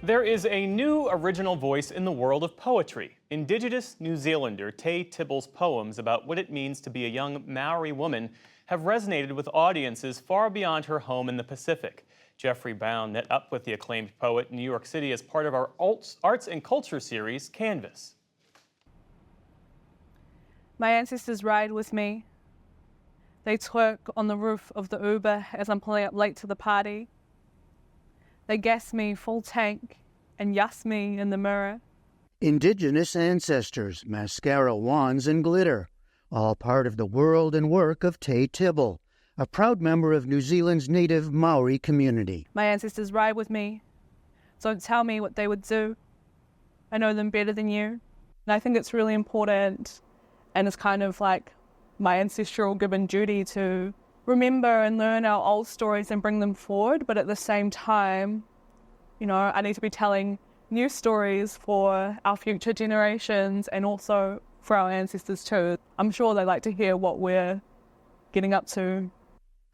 There is a new original voice in the world of poetry. Indigenous New Zealander Tay Tibble's poems about what it means to be a young Maori woman have resonated with audiences far beyond her home in the Pacific. Jeffrey Bound met up with the acclaimed poet in New York City as part of our Arts and Culture series, Canvas. My ancestors ride with me. They twerk on the roof of the Uber as I'm pulling up late to the party. They gas me full tank and yas me in the mirror. Indigenous ancestors, mascara wands and glitter, all part of the world and work of Tay Tibble, a proud member of New Zealand's native Maori community. My ancestors ride with me. Don't tell me what they would do. I know them better than you. And I think it's really important, and it's kind of like my ancestral given duty to remember and learn our old stories and bring them forward, but at the same time, you know, I need to be telling new stories for our future generations and also for our ancestors too. I'm sure they like to hear what we're getting up to.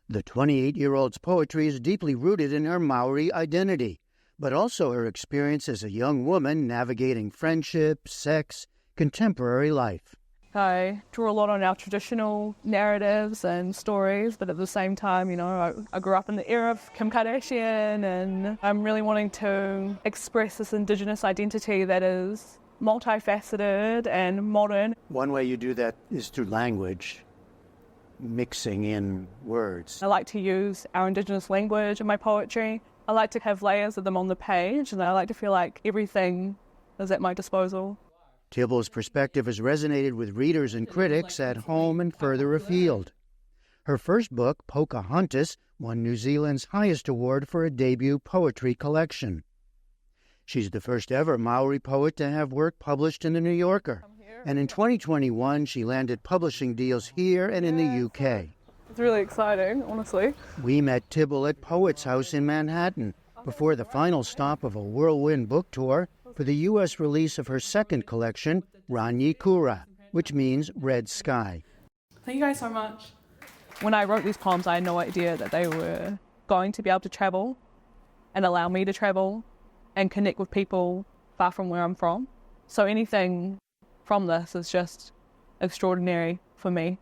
The 28-year-old's poetry is deeply rooted in her Maori identity, but also her experience as a young woman navigating friendship, sex, contemporary life. I draw a lot on our traditional narratives and stories, but at the same time, you know, I grew up in the era of Kim Kardashian, and I'm really wanting to express this Indigenous identity that is multifaceted and modern. One way you do that is through language, mixing in words. I like to use our Indigenous language in my poetry. I like to have layers of them on the page, and I like to feel like everything is at my disposal. Tibble's perspective has resonated with readers and critics at home and further afield. Her first book, Pocahontas, won New Zealand's highest award for a debut poetry collection. She's the first ever Maori poet to have work published in The New Yorker. And in 2021, she landed publishing deals here and in the UK. It's really exciting, honestly. We met Tibble at Poets House in Manhattan before the final stop of a whirlwind book tour for the U.S. release of her second collection, Rangi Kura, which means red sky. Thank you guys so much. When I wrote these poems, I had no idea that they were going to be able to travel and allow me to travel and connect with people far from where I'm from. So anything from this is just extraordinary for me.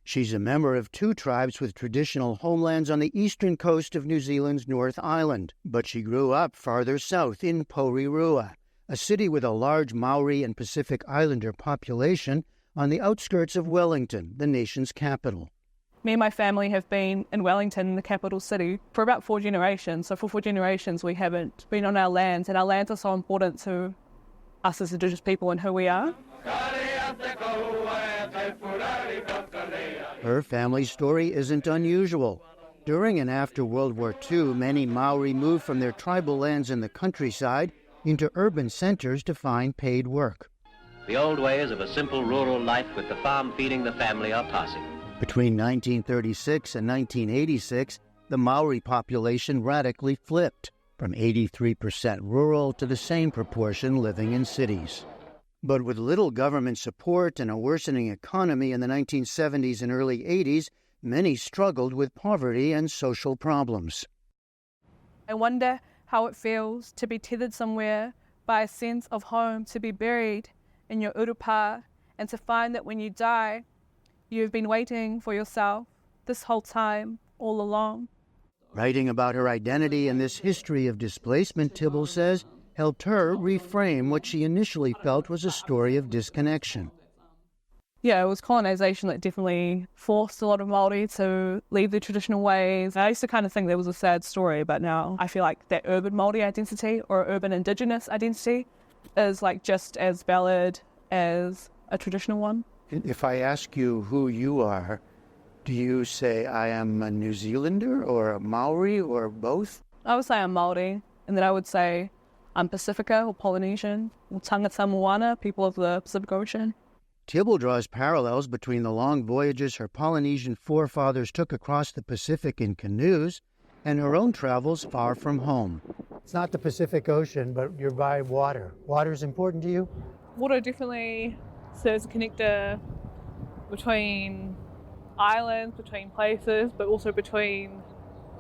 She's a member of two tribes with traditional homelands on the eastern coast of New Zealand's North Island, but she grew up farther south in Porirua, a city with a large Maori and Pacific Islander population on the outskirts of Wellington, the nation's capital. Me and my family have been in Wellington, the capital city, for about 4 generations. So for 4 generations, we haven't been on our lands, and our lands are so important to us as Indigenous people and who we are. Her family story isn't unusual. During and after World War II, many Maori moved from their tribal lands in the countryside into urban centers to find paid work. The old ways of a simple rural life with the farm feeding the family are passing. Between 1936 and 1986, the Maori population radically flipped, from 83% rural to the same proportion living in cities. But with little government support and a worsening economy in the 1970s and early 80s, many struggled with poverty and social problems. I wonder how it feels to be tethered somewhere by a sense of home, to be buried in your urupa, and to find that when you die, you've been waiting for yourself this whole time, all along. Writing about her identity and this history of displacement, Tibble says, helped her reframe what she initially felt was a story of disconnection. Yeah, it was colonization that definitely forced a lot of Māori to leave their traditional ways. I used to kind of think that was a sad story, but now I feel like that urban Māori identity or urban Indigenous identity is like just as valid as a traditional one. If I ask you who you are, do you say I am a New Zealander or a Maori or both? I would say I'm Māori, and then I would say I'm Pacifica or Polynesian or Tangata Moana, people of the Pacific Ocean. Tibble draws parallels between the long voyages her Polynesian forefathers took across the Pacific in canoes and her own travels far from home. It's not the Pacific Ocean, but you're by water. Water is important to you? Water definitely serves a connector between islands, between places, but also between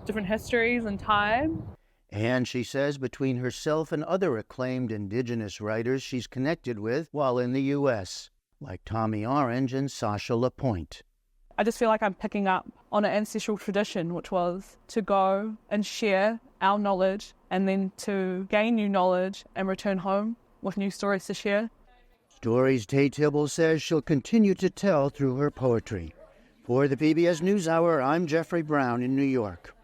different histories and time. And she says between herself and other acclaimed Indigenous writers she's connected with while in the U.S., like Tommy Orange and Sasha LaPointe. I just feel like I'm picking up on an ancestral tradition, which was to go and share our knowledge and then to gain new knowledge and return home with new stories to share. Stories Tay Tibble says she'll continue to tell through her poetry. For the PBS NewsHour, I'm Jeffrey Brown in New York.